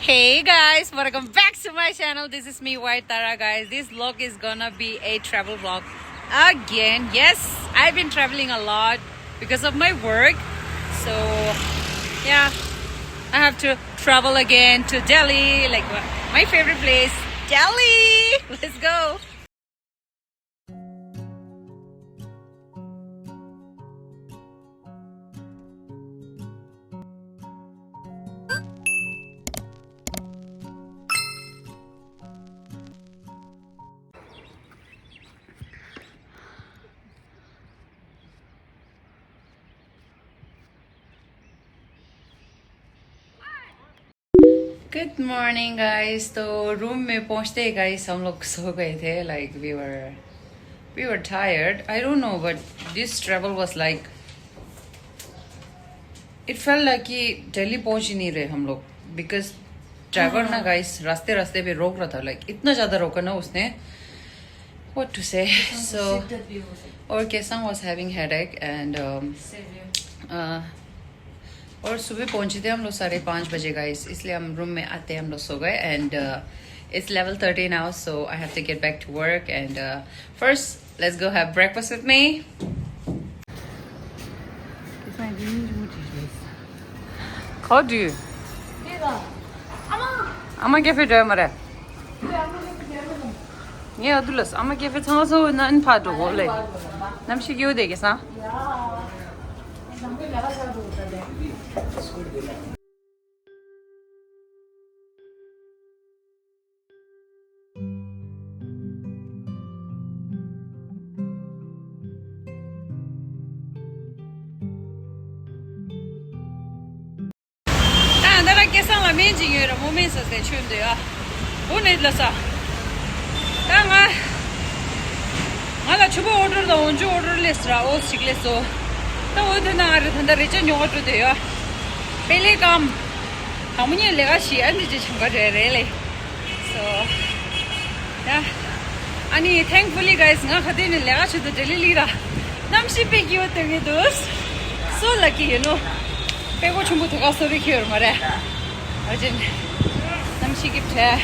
Hey guys, welcome back to my channel. This is me, White Tara, guys. This vlog is gonna be a travel vlog again. Yes, I've been traveling a lot because of my work. So yeah, I have to travel again to Delhi, like my favorite place, Delhi. Let's go. Good morning guys. तो room में पहुंचते ही guys हम लोग सो गए थे. Like we were tired. I don't know, but this travel was like it felt like कि दिल्ली पहुंच ही नहीं रहे हम लोग because driver ना guys रास्ते पे रोक रहा था. Like इतना ज़्यादा रोका ना उसने. What to say? So और Kesang was having headache and और सुबह पहुंचे थे हम लोग 5:30 बजे गाइस, इसलिए हम रूम में आते हम लोग सो गए. And it's level 30 now, so I have to get back to work. And first let's go have breakfast with me. How do you? Ama gefe de mare. Yeah, dulas. Ama gefe tanso na in pado le. Namshi gyo de gesa. Dara kesan la menji yera moment sa de chunde ya. Bu ne la sa? Tanga. Ala chuba order da Honju order lesra o sikle so. Ta o de na ar thanda recha nyo order de ya. Pele kam hamuni lega shi an je changa re le. So yeah. Ani thankfully guys nga khade ne lega chu de Delhi ra. Namshi pe ki hote ge dos. So lucky, you know. Pego chumbu thaka story here mare. Arjun namshi gift hai.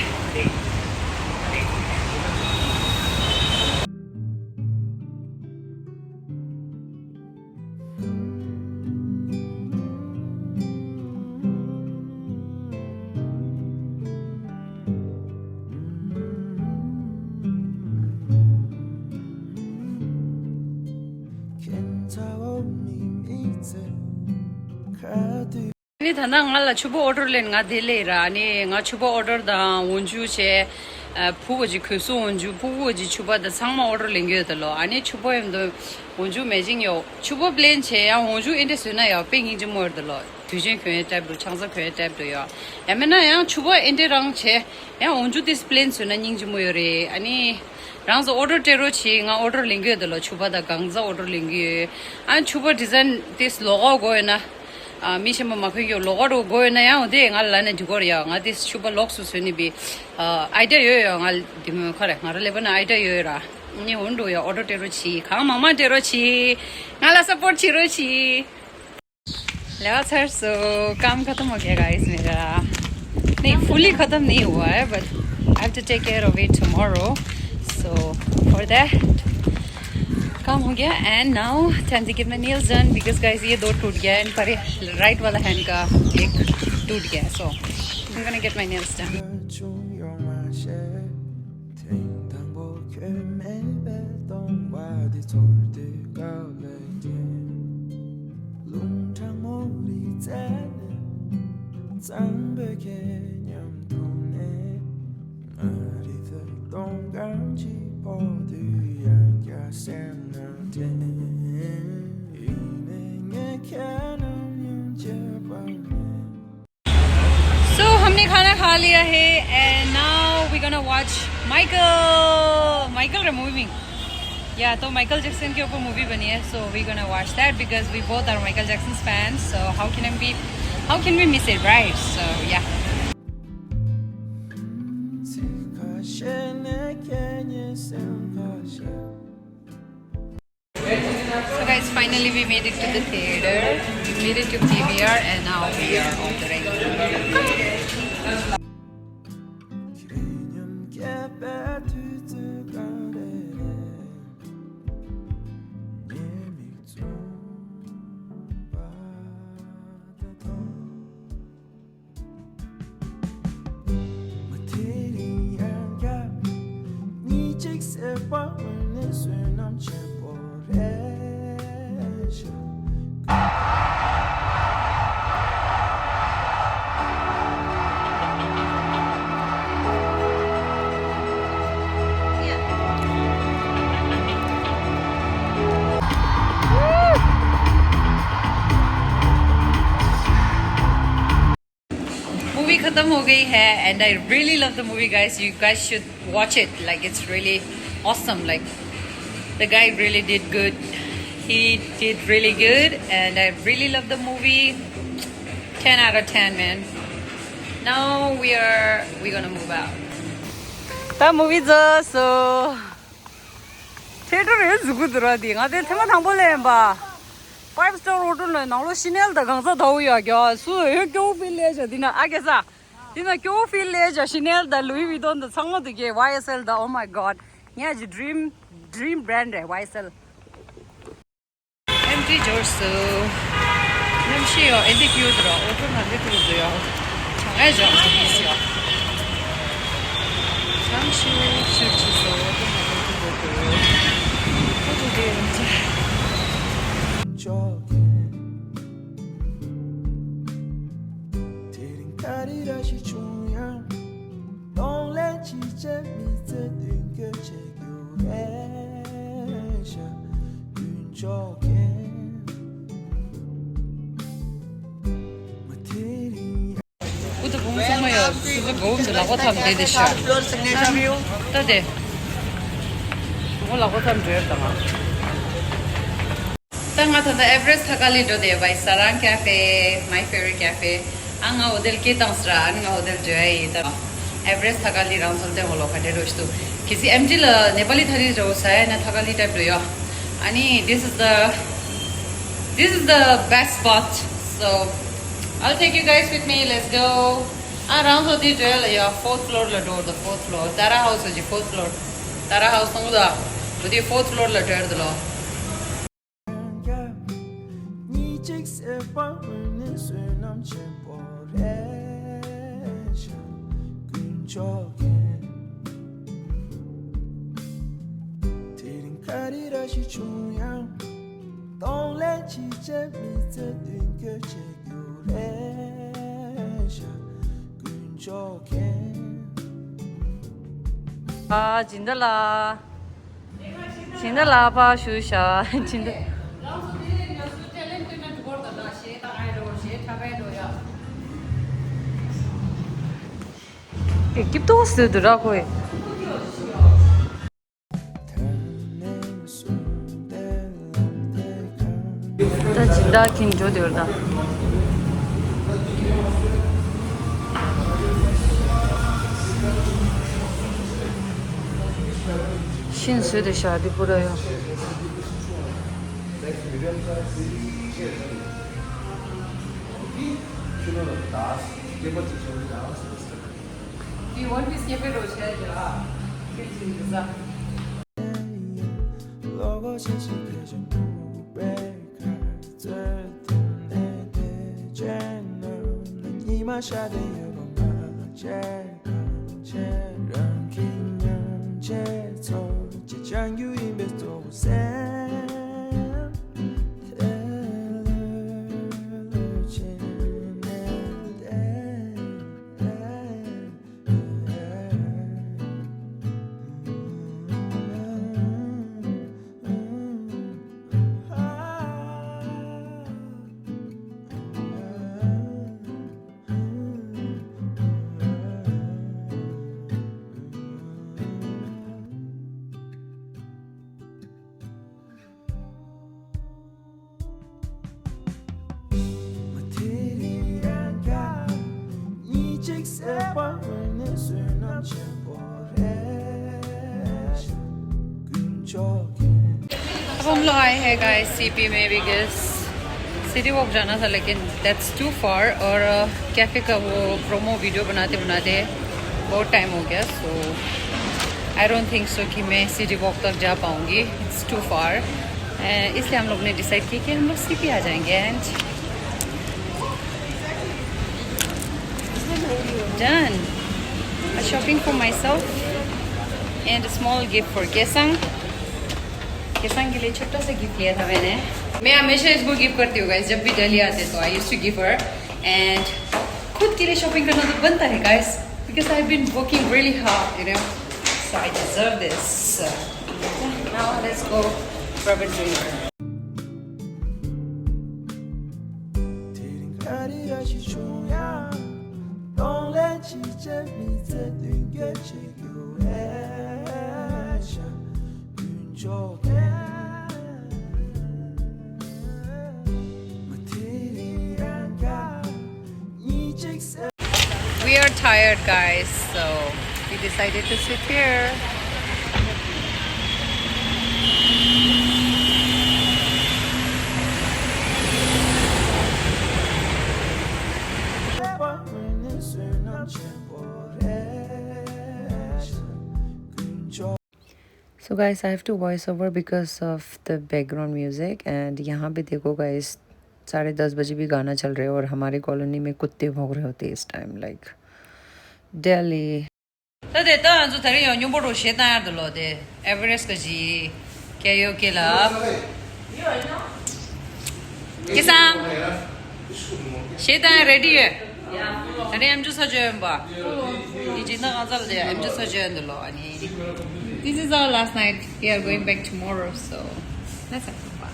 Ni thana ngala chubo order len nga dele ra ni nga chubo order da Honju che phugo ji khosu Honju phugo ji chuba da sangma order len ge de lo ani chubo em do Honju mejing yo chubo blend che ya Honju inde suna ya ping ji mo de lo tujin khwe type do changsa khwe type do ya amena ya chubo inde rang che ya Honju this blend suna ning ji mo yo re ani rang zo order tero chi nga order len ge de lo chuba da gangza order len ge an chubo design this logo go na Mishima Makyo Loro go na ya de ngal la na jugoria nga this chuba locks su ni bi idea yo ngal dim khare ngar le bana idea yo ra ni hondo ya order tero chi kha mama tero chi ngala support chi ro chi la sir so काम खत्म हो गया guys मेरा नहीं fully खत्म नहीं हुआ है but I have to take care of it tomorrow, so for that काम हो गया. And now time to get my nails done because guys ये दो टूट गया and पर right वाला hand का एक टूट गया, so I'm gonna get my nails done. So हमने खाना खा लिया है and now we're gonna watch Michael movie. Yeah, तो Michael Jackson के ऊपर movie बनी है, so we're gonna watch that because we both are Michael Jackson's fans. So how can we miss it, right? So yeah. So guys, finally we made it to the theater. We made it to PVR and now we are on the regular. Movie खत्म हो गई है and I really love the movie, guys. You guys should watch it. Like, it's really awesome. Like, the guy really did good. He did really good and I really love the movie. 10 out of 10, man. Now we're gonna move out. That movie is so theater is good already. I did thema thang bole ba. 5-star hotel le nalo Chanel da gangsa dau ya kya su he kyo feel le ja dina age sa dina kyo feel le ja Chanel da Louis Vuitton da sang de ke YSL da, oh my god. Yeah, ji dream brand hai YSL. Empty Jorso. Namshi yo edi cute ra auto na de cute ya. Changay ja isya. Namshi shirchi so auto na de cute. Auto de Don't let you check me to think you're 우도 봉성마요. 수도 고음도 라고 타면 되듯이. 따대. 그거 라고 타면 되었다. Tanga thanda Everest thakali do de by Sarang Cafe, my favorite cafe. Anga hotel ke tangsra, anga hotel jo hai ta Everest thakali round solte holo khade rostu. Kisi MG la Nepali thari jo sai na thakali type do yo. Ani this is the best spot. So I'll take you guys with me. Let's go. Round so di jo ya 4th floor la door, the 4th floor. Tara house ji 4th floor. Tara house no da. Budi 4th floor la door do lo. Don't let you check me to think you're 진달라 진달라 봐 슈샤 진달 깁도 쓰더라고요. 다 진다 긴조들다. 신수의 शादी पूरा है. You want to skip it or share it? अब हम लोग आए हैं guys CP में because city walk जाना था लेकिन दैट्स टू फार और कैफ़े का वो प्रोमो वीडियो बनाते बनाते बहुत टाइम हो गया सो आई डोंट थिंक सो कि मैं सिटी वॉक तक जा पाऊँगी इट्स टू फार इसलिए हम लोग ने डिसाइड किया कि हम लोग सीपी आ जाएंगे and done shopping for my self and a small gift for Kesang. Kesang के लिए छोटा सा गिफ्ट लिया था मैंने. मैं हमेशा इसको गिफ्ट करती हूँ guys. जब भी दिल्ली आते तो I used to give her. And खुद के लिए shopping करना तो बनता है guys. Because I've been working really hard, you know. So I deserve this. Now let's go grab a drink. Don't let you take me to the get you We are tired guys, so we decided to sit here. So guys, I have to voice over because of the background music and यहाँ पे देखो guys 10:30 बजे भी गाना चल रहा है और हमारे कॉलोनी में कुत्ते भौंक रहे होते इस टाइम like Delhi. तो देता हूँ जो तेरे यों बोलो शेतां यार दलो दे एवरेस्ट का जी क्या यो केला किसा शेतां रेडी है अरे हम जो सजाएं बा ये जितना आज़ाद है हम जो सजाएं दलो अनि this is our last night. We are going back tomorrow, so let's have some fun.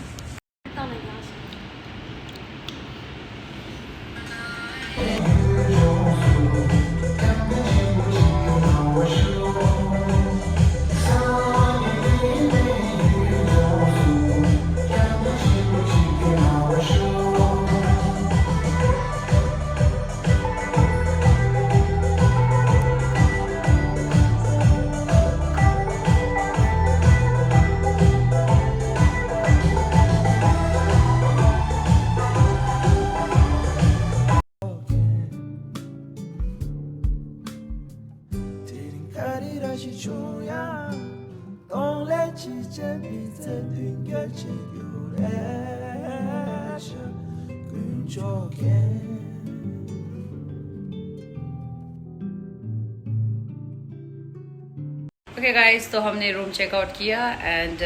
Don't let you take me to the get you Okay guys, तो हमने रूम चेकआउट किया एंड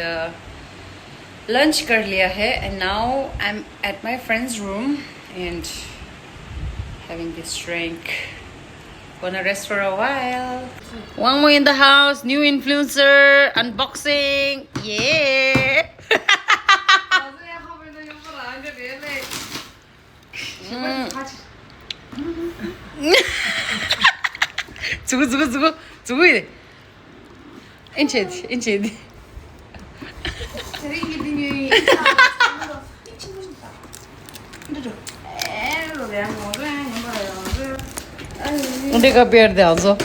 लंच कर लिया है and now I am at my friends room and having this drink. Gonna rest for a while. One more in the house, new influencer unboxing. Yeah. 주고 이래. 인체디. 우리가 pierde also.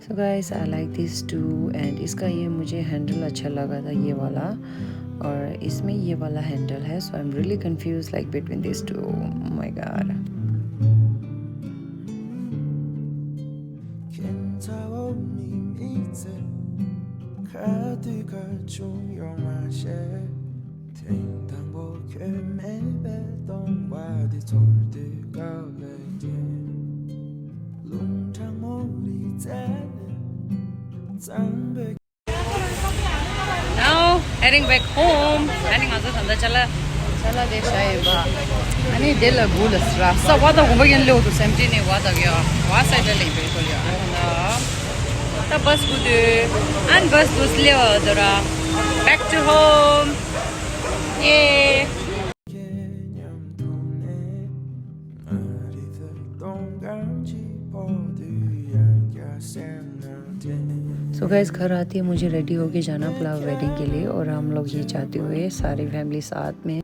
So guys, I like these two and इसका ये मुझे handle अच्छा लगा था ये वाला और इसमें ये वाला हैंडल है so I'm really confused like between these two. Oh my god. Now heading back home. Heading also sanda chala de shai ba. Ani de la gulas ra. Sa wada go bagin le to semti ne wada gya. Wa sai de le be ko ya. Ta bus gudu. An bus le dora. Back to home. Yeah. So guys, घर आती है मुझे ready होके जाना pulao wedding के लिए और हम लोग ये चाहते हुए सारी फैमिली साथ में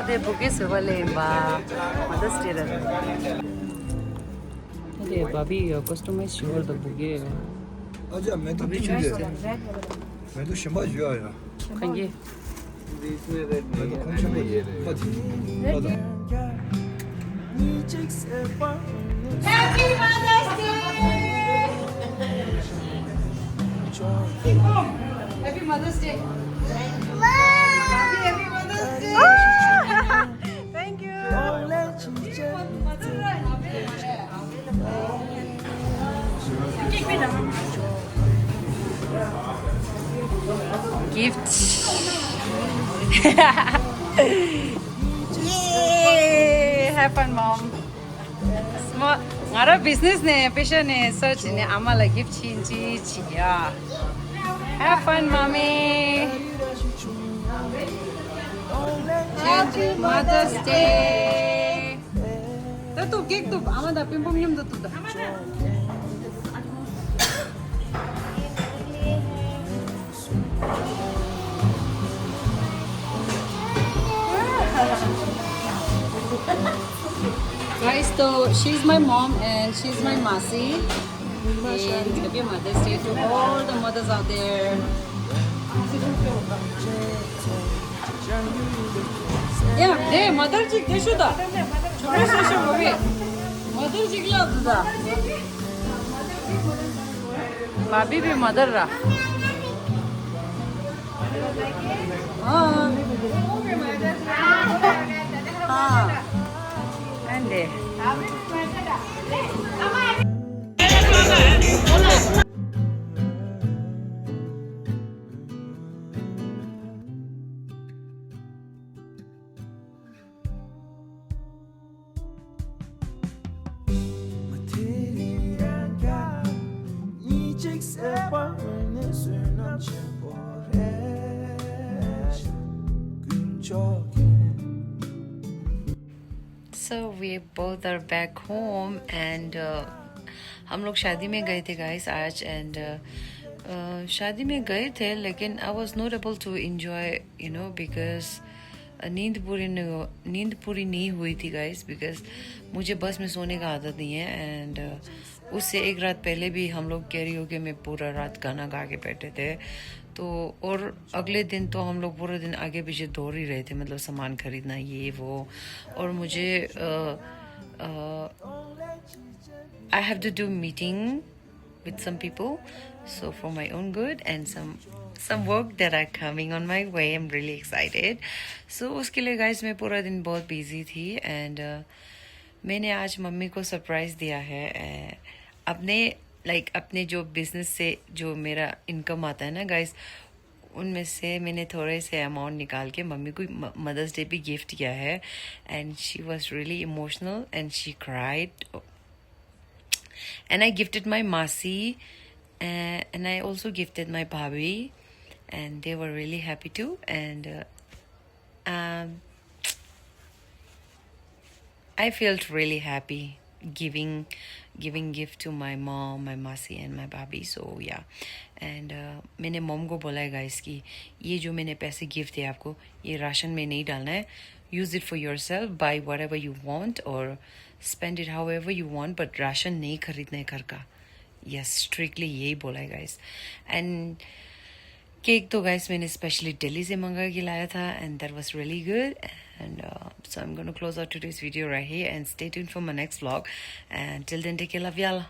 दे बुके सुबले बा मदर्स डे अरे भाभी customise sure the bouquet 아자 매도 비준대 매도 신발 줘야 간게 매도 공천도 어디 어디 Happy Mother's Day! Day. Happy Mother's Day. Thank you. Gift. Yay! Have fun, Mom. Small. Ngara business ne, passion ne, search ne, amala gift chinchi chiya. Have fun, Mommy. Happy Mother's Day. Tu cake tu, amada pimpum yum tu tu. Guys, so she's my mom and she's my masi. And happy Mother's Day to all the mothers out there. Yeah, hey, mother chick, they should have. Mother chick love that. Baby be mother ra. And so we both are back home and हम लोग शादी में गए थे guys आज and शादी में गए थे लेकिन I was not able to enjoy you know because नींद पूरी नहीं हुई थी guys because मुझे बस में सोने का आदत नहीं है and उससे एक रात पहले भी हम लोग कैरियोके में पूरा रात गाना गा के बैठे थे तो और अगले दिन तो हम लोग पूरे दिन आगे पीछे दौड़ ही रहे थे मतलब सामान खरीदना ये वो और मुझे I have to do meeting with some people so for my own good and some work that are coming on my way. I'm really excited. So उसके लिए guys मैं पूरा दिन बहुत busy थी and मैंने आज मम्मी को सरप्राइज दिया है अपने जो बिजनेस से जो मेरा इनकम आता है ना गाइस उनमें से मैंने थोड़े से अमाउंट निकाल के मम्मी को मदर्स डे भी गिफ्ट किया है and she was really emotional and she cried and I gifted my masi and I also gifted my bhabhi and they were really happy too and I felt really happy giving gift to my mom, my masi and my bhabhi. So yeah, and मैंने mom को बोला है guys कि ये जो मैंने पैसे gift दिए आपको ये राशन में नहीं डालना है. Use it for yourself, buy whatever you want or spend it however you want, but ration नहीं खरीदना है घर का. Yes, strictly यही बोला है guys. And केक तो guys मैंने स्पेशली दिल्ली से मंगा के लाया था and that was really good and so I'm going to close out today's video right here and stay tuned for my next vlog and till then take care, love y'all,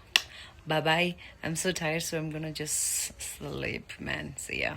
bye bye. I'm so tired so I'm going to just sleep man, see ya.